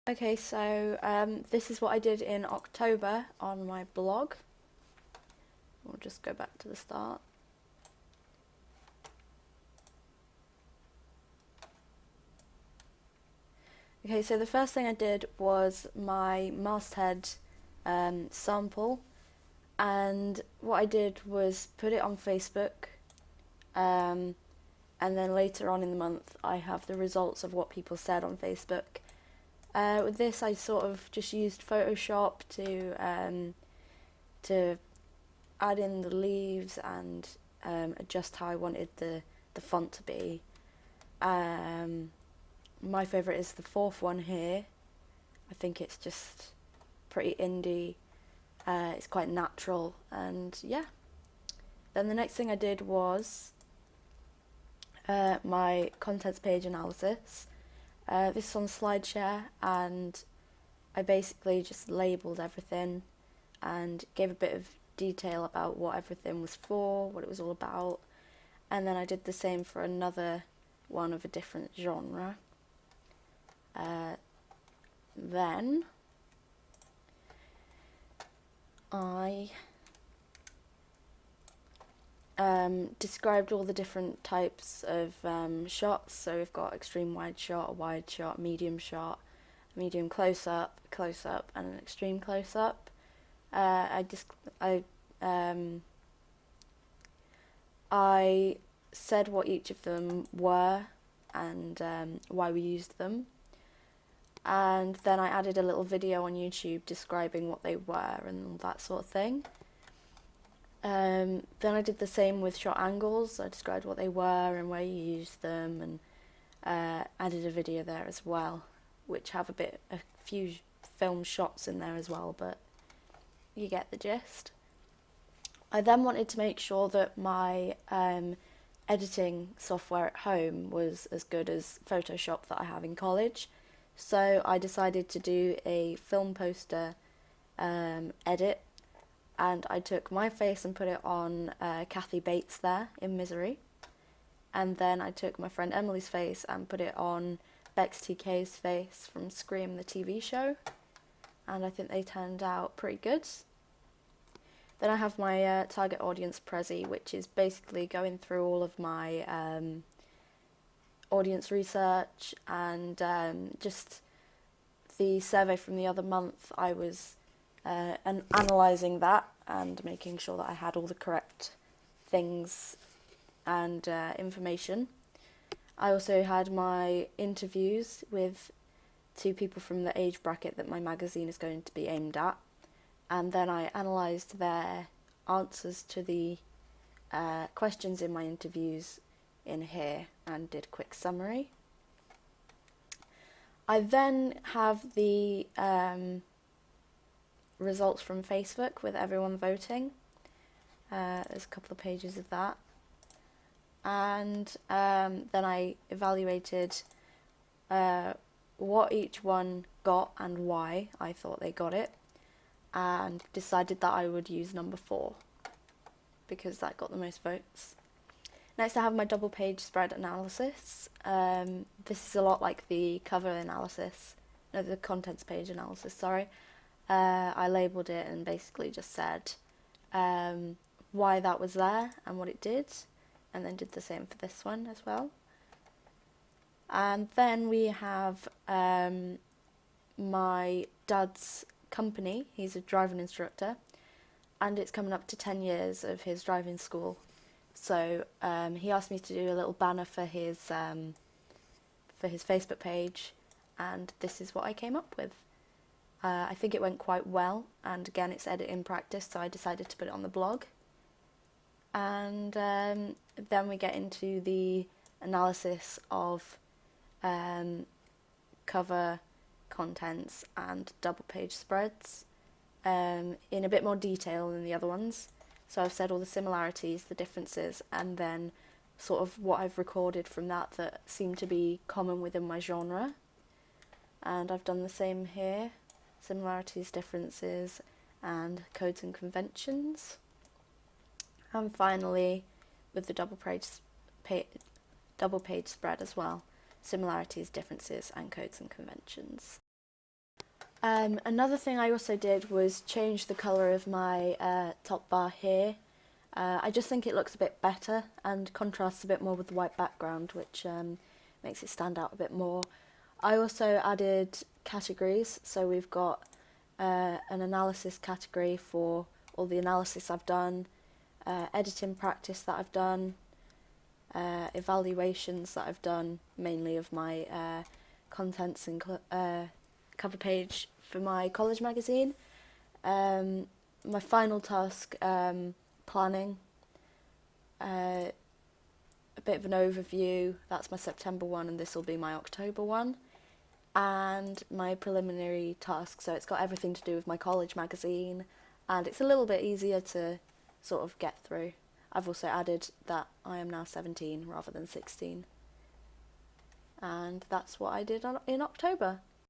Okay, so this is what I did in October on my blog. We'll just go back to the start. Okay, so the first thing I did was my masthead sample, and what I did was put it on Facebook, and then later on in the month I have the results of what people said on Facebook. With this, I sort of just used Photoshop to add in the leaves and adjust how I wanted the font to be. My favourite is the fourth one here. I think it's just pretty indie. It's quite natural, and yeah. Then the next thing I did was my contents page analysis. This is on SlideShare, and I basically just labelled everything and gave a bit of detail about what everything was for, what it was all about, and then I did the same for another one of a different genre. Then I described all the different types of shots. So we've got extreme wide shot, a wide shot, medium close up, and an extreme close up. I said what each of them were and why we used them, and then I added a little video on YouTube describing what they were and that sort of thing. Then I did the same with shot angles. I described what they were and where you used them, and added a video there as well, which have a few film shots in there as well, but you get the gist. I then wanted to make sure that my editing software at home was as good as Photoshop that I have in college, so I decided to do a film poster edit, and I took my face and put it on Kathy Bates there in Misery, and then I took my friend Emily's face and put it on Bex TK's face from Scream the TV show, and I think they turned out pretty good. Then I have my target audience Prezi, which is basically going through all of my audience research and just the survey from the other month. I was analysing that and making sure that I had all the correct things and information. I also had my interviews with 2 people from the age bracket that my magazine is going to be aimed at, and then I analysed their answers to the questions in my interviews in here and did a quick summary. I then have the results from Facebook with everyone voting. There's a couple of pages of that, and then I evaluated what each one got and why I thought they got it, and decided that I would use number 4 because that got the most votes. Next, I have my double page spread analysis. This is a lot like the cover analysis, no, the contents page analysis, sorry. I labelled it and basically just said why that was there and what it did, and then did the same for this one as well. And then we have my dad's company. He's a driving instructor, and it's coming up to 10 years of his driving school. So he asked me to do a little banner for his Facebook page, and this is what I came up with. I think it went quite well, and again, it's edit in practice, so I decided to put it on the blog. And then we get into the analysis of cover, contents, and double page spreads in a bit more detail than the other ones. So I've said all the similarities, the differences, and then sort of what I've recorded from that seem to be common within my genre. And I've done the same here. Similarities, differences, and codes and conventions. And finally, with the double page spread as well, similarities, differences, and codes and conventions. Another thing I also did was change the colour of my top bar here. I just think it looks a bit better and contrasts a bit more with the white background, which makes it stand out a bit more. I also added categories, so we've got an analysis category for all the analysis I've done, editing practice that I've done, evaluations that I've done, mainly of my contents and cover page for my college magazine. My final task, planning, a bit of an overview, that's my September one and this will be my October one. And my preliminary task, so it's got everything to do with my college magazine and it's a little bit easier to sort of get through. I've also added that I am now 17 rather than 16. And that's what I did in October.